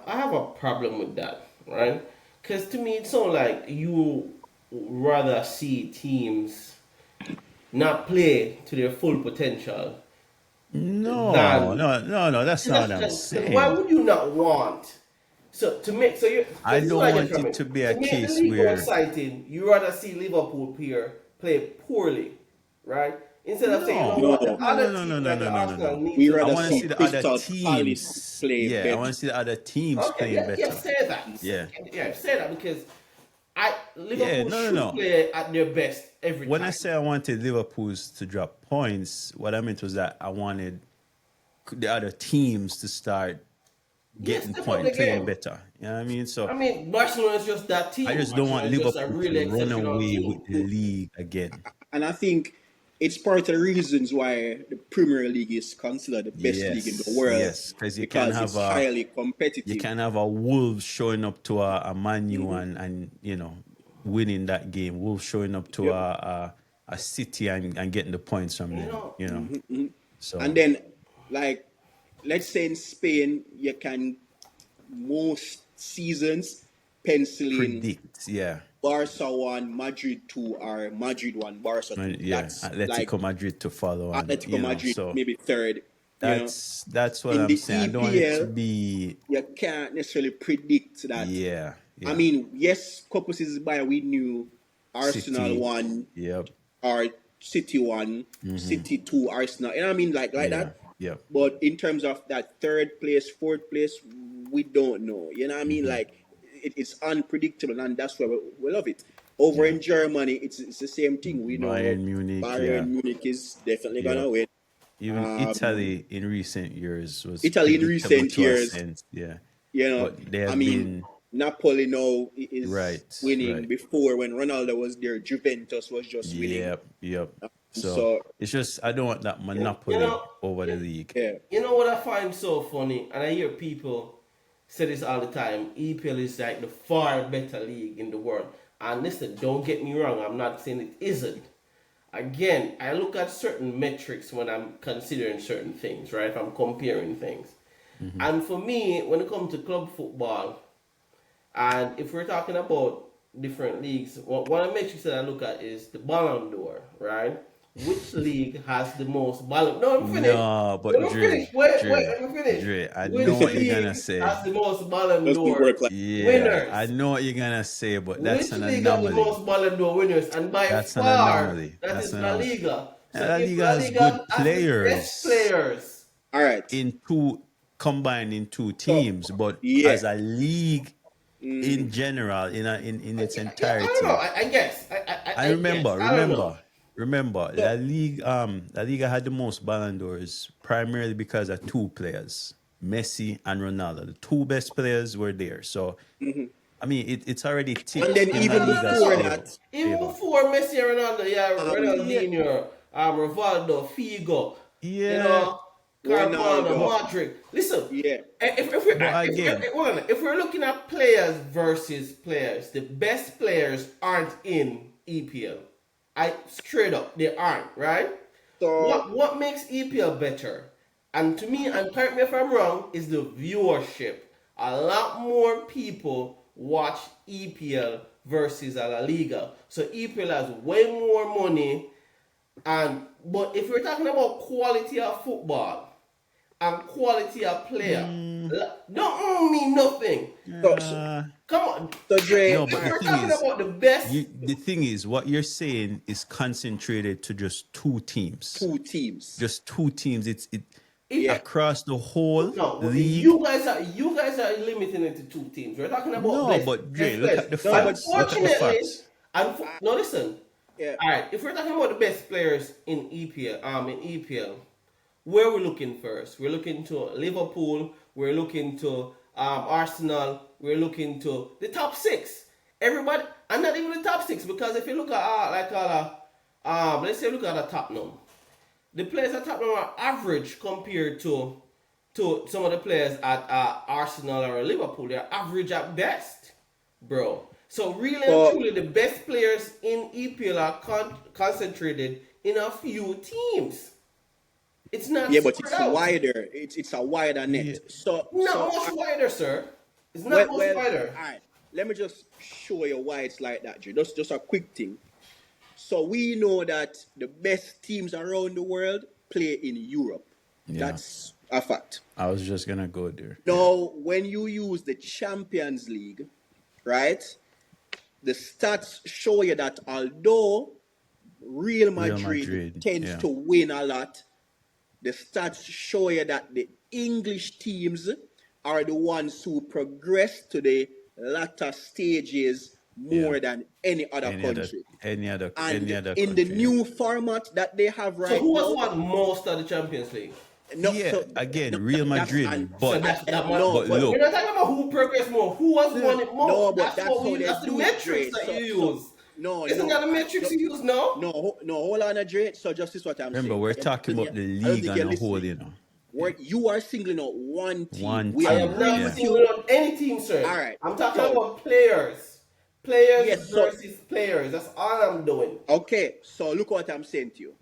I have a problem with that, right? Because to me, it's not like you rather see teams not play to their full potential No, than no, no, no. That's not what I'm because why saying. would you not want so to make so you I because this is don't what I get want from it to it be a to make the case league more where exciting. You rather see Liverpool player play poorly, right? Instead of saying, you know no, what, the No, no, no, other no, no, team no, like no, the no, no, Arsenal no. need we to I rather want to see see develop. the other Crystal Palace teams. play Yeah, I better. want to see the other teams Okay, playing yeah, yeah, better. say that. Yeah, Yeah, say that because I yeah. Liverpool No, no, should no. play at their best every When I time. say I wanted Liverpool's to drop points, what I meant was that I wanted the other teams to start Yeah, getting step up the point, playing game. better. You know what I mean? So I mean, Barcelona is just that I team. just don't want Barcelona is just a Liverpool to really run exceptional away with team. the league again. And I think it's part of the reasons why the Premier League is considered the best league in the Yes, world yes, because because it's highly you competitive. can have a Wolves showing up to a Man U Mhm. and winning that game. Wolves showing up to Yep. a City and getting the points from You them. know, And So then, like, let's say in Spain, you can most seasons pencil in predict, yeah. Barca 1, Madrid 2, or Madrid 1, Barca 2. Yeah, That's like Atletico Madrid to follow on, Atletico Madrid, so maybe third. You know, that's what in I'm the saying. I don't want it to EPL, be, you can't necessarily predict that. yeah, I yeah. mean, yes, couple seasons by we knew Arsenal City, won yep, or City won, City 2, Arsenal. You know what I mean? Like yeah, that. yep, But in terms of that third place, fourth place, we don't know. You know what I mean? Like it's unpredictable, and that's why we love it. Over yeah. in Germany, it's the same thing. We know Bayern Munich, yeah, Bayern Munich is definitely yep. gonna win. Even Um, Italy in recent years was Italy in predictable recent to a years, sense, yeah. you know, But they I have mean, been Napoli now is right, winning. right. Before when Ronaldo was there, Juventus was just winning. Yep, yep. So So it's just I don't want that you monopoly know, over the league. yeah, you know what I find so funny, and I hear people say this all the time. EPL is like the far better league in the world. And listen, don't get me wrong. I'm not saying it isn't. Again, I look at certain metrics when I'm considering certain things, right? If I'm comparing things. Hmm. And for me, when it comes to club football, and if we're talking about different leagues, one of the metrics that I look at is the Ballon d'Or, right? Which league has the most Ballon? No, I'm finished. No, Let but me finish. Wait, Dre, let me finish. I know Which what you're gonna league say. has the most Ballon doesn't d'Or work like Yeah, I winners? know what you're gonna say, but that's Which an league has the anomaly. most Ballon d'Or winners? And by That's an far, anomaly. that That's is an La anomaly. Liga. So La if Liga La has Liga good has the best players players, all right. in two combined in two So teams, but yeah, as a league in mm, general, in its yeah, I don't know. entirety. I guess. I I guess. remember, I don't know. remember, remember. so La Liga had the most Ballon d'Ors primarily because of two players, Messi and Ronaldo. The two best players were there. So I mean, it's already and tipped then in La even Liga's before No. that, Even favor. before Messi and Ronaldo, yeah, yeah, Ronaldinho, Rivaldo, Figo, you Yeah, know, Carvana, Ronaldo, but Modric. Listen, yeah, if we're again, hold on, if we're looking at players versus players, the best players aren't in EPL. I straight up, they aren't, right? so What makes EPL better? And to me, and correct me if I'm wrong, is the viewership. A lot more people watch EPL versus a La Liga. So EPL has way more money. And but if we're talking about quality of football and quality of player, mm, don't mean nothing. so uh, Come on. Dre, no. If But the we're thing talking is, about the best, the thing is, what you're saying is concentrated to just two teams. two teams, Just two teams. It if yeah, across the whole no, league. you guys are limiting it to two teams. We're talking about No, but Dre, best look players. at the no, but facts. Look at the Unfortunately, facts. uh, no, listen. yeah, All right, if we're talking about the best players in EPL, where we're looking first? We're looking to Liverpool. We're looking to Arsenal. We're looking to the top six. Everybody, and not even the top six, because if you look at let's say look at the Tottenham, the players at Tottenham are average compared to some of the players at Arsenal or Liverpool. They're average at best, bro. So really and so truly, the best players in EPL are concentrated in a few teams. It's not Yeah, but spread it's out. wider. It's a wider Yeah. net. So Not so much wider, sir. It's not much well, wider. all right. Let me just show you why it's like that, Jay. Just a quick thing. So we know that the best teams around the world play in Europe. Yeah. That's a fact. I was just gonna go there. Yeah. Now, when you use the Champions League, right, the stats show you that although Real Real Madrid Madrid. tends Yeah. to win a lot, the stats show you that the English teams are the ones who progress to the latter stages Yeah. more than any other country. Any And other in the country. Yeah. new format that they have So right who has now, won most of the Champions League? no, Yeah, so again, no, Real that's Madrid, and So but that's that. no, but But but we're look, not talking about who progressed more. Who has won it no, most? but That's that's what how we. they That's the do it, metrics Dre. that you So use. no, Isn't no, that the metrics you use? No. no, hold on, Dre. So just this is what I'm remember saying. we're I don't talking think about the I don't league think and you're a whole, listening. you know. Yeah. You are singling out one team. One We I am team, agree not with yeah. singling you. out any team, sir. All right. I'm talking So about players. Players yes, so versus players. That's all I'm doing. okay. So look what I'm saying to you.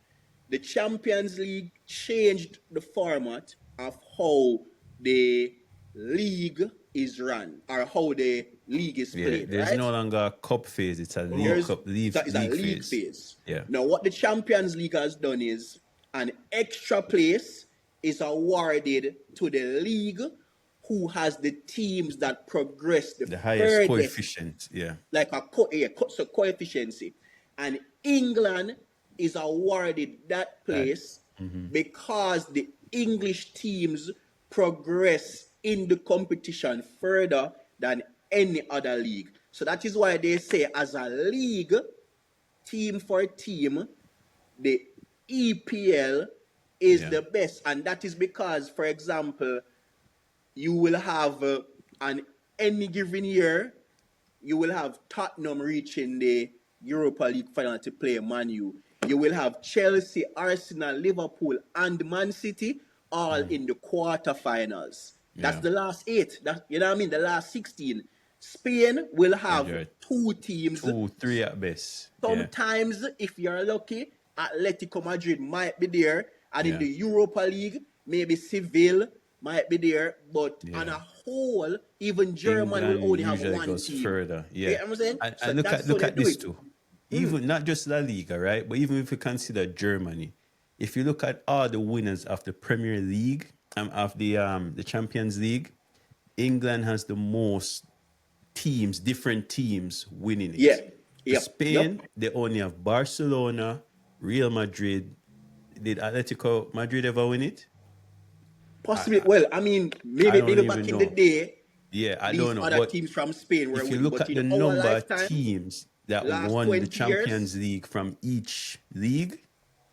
The Champions League changed the format of how the league is run or how the league is Yeah. played, There's right? no longer a cup phase, it's a league Mhm. There's cup league it's a league league phase. phase. Yeah. Now, what the Champions League has done is an extra place is awarded to the league who has the teams that progress the The highest furthest, coefficient, yeah. like so coefficiency. And England is awarded that That place because the English teams progress in the competition further than any other league. So that is why they say, as a league, team for team, the EPL is yeah. the best. And that is because, for example, you will have on any given year, you will have Tottenham reaching the Europa League final to play Man U. You will have Chelsea, Arsenal, Liverpool, and Man City all in the quarterfinals. That's Yeah. the last eight. That you know what I mean? The last 16. Spain will have Enjoy. two teams. 2, 3 at best. Yeah. Sometimes, if you're lucky, Atletico Madrid might be there, and in Yeah. the Europa League, maybe Seville might be there. But on Yeah. a whole, even German will England only have usually one goes team. further. You Yeah. get what I'm saying? So And that's how look they at do this it. too. Even not just La Liga, right? But even if you consider Germany, if you look at all the winners of the Premier League and of the Champions League, England has the most teams, different teams winning Yeah. it. To Yep. Spain, they only have Barcelona, Real Madrid. Did Atletico Madrid ever win it? Possibly. Well, I mean, I maybe don't back even in the know. day, Yeah, I these don't know. other But teams from Spain were if you winning. look But at in the our number of lifetime, teams that last won the 20 years, Champions League from each league,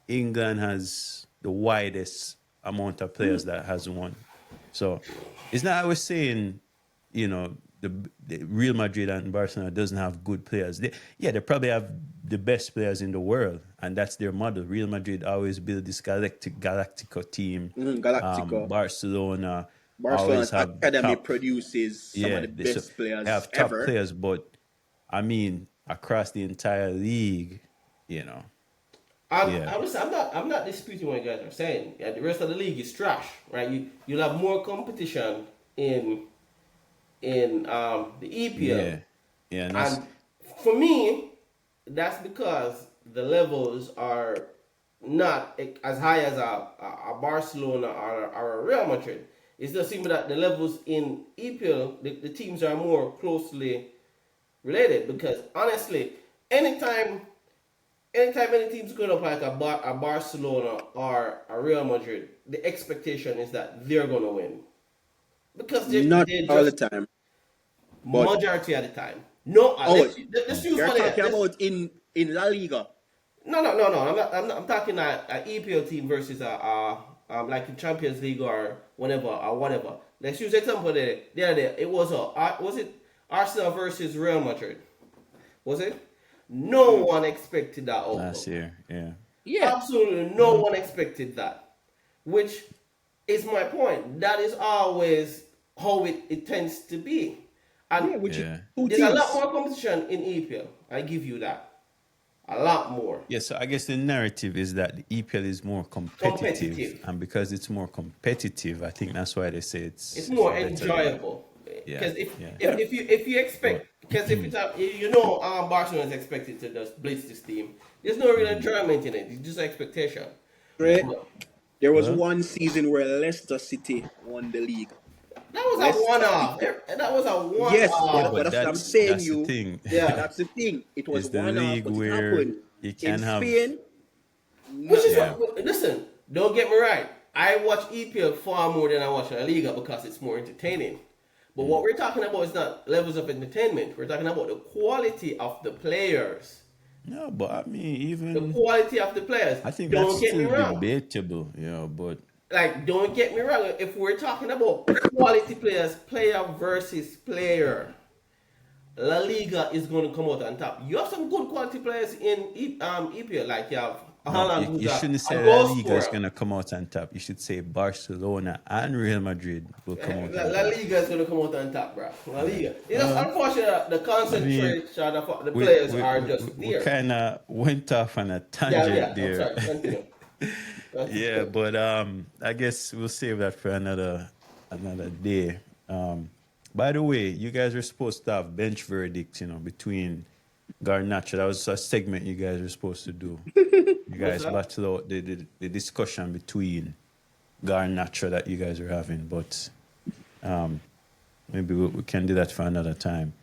England has the widest amount of players that has won. So it's not I was saying, you know, the Real Madrid and Barcelona doesn't have good players. They probably have the best players in the world, and that's their model. Real Madrid always build this Galactico team. Galactico, Barcelona always Barcelona's have academy top. produces some of Yeah, the so best they players have top ever. players, but I mean across the entire league, you know, yeah, I'm not disputing what you guys are saying. Yeah, the rest of the league is trash, right? You'll have more competition in the EPL, yeah, yeah, and that's and for me, that's because the levels are not as high as a Barcelona or a Real Madrid. It's just simply that the levels in EPL, the teams are more closely related because honestly, anytime anytime any team's going up like a Barcelona or a Real Madrid, the expectation is that they're going to win because Not they all the just time, but majority of the time. No, oh, let's use you're one of talking that. about in La Liga. No. I'm talking a EPL team versus a like in Champions League or whatever. Let's use example the other day. It was was it Arsenal versus Real Madrid? Was it? No one expected that last outcome. year. Yeah, Yeah, Absolutely no one expected that. Which is my point. That is always how it tends to be. And yeah, which is yeah, two there's a lot teams. more competition in EPL. I give you that. A lot more. Yeah, so I guess the narrative is that the EPL is more competitive, Competitive. and because it's more competitive, I think that's why they say It's it's a more better league. enjoyable. Yeah, Because yeah. Yeah. if you But expect, because if it's you know, Barcelona is expected to just blitz this team. There's no real enjoyment in it. It's just expectation. yeah, Right? There was well, one season where Leicester City won the league. That was a Leicester one-off. City. That was a Yes, yeah, one-off. but but that's what I'm saying. that's the You, thing. Yeah. that's the thing. It was It's the one off, league but it where happened you in can have, Spain. Which is yeah, what, listen, don't get me right. I watch EPL far more than I watch La Liga because it's more entertaining. But what we're talking about is not levels of entertainment. We're talking about the quality of the players. no, but I mean, The even quality of the players. I think that's Don't get me still wrong. debatable, but Like, don't get me wrong. If we're talking about quality players, player versus player, La Liga is going to come out on top. You have some good quality players in EPL, like you have no, Holland, who's you shouldn't a say La goal Liga is scorer. gonna come out on top. You should say Barcelona and Real Madrid will come out on La top. Liga is going to come out on top, bro. La Yeah. Liga. It's just unfortunate the I mean, concentration of the we players we are we, just we there. kind of went off on a Yeah, tangent yeah. I'm there. sorry. Continue. Yeah, Continue. but I guess we'll save that for another day. By the way, you guys were supposed to have bench verdicts, between Garnacho. That was a segment you guys were supposed to do. You What's guys that? battle out the discussion between Garnacho that you guys were having, but maybe we can do that for another time.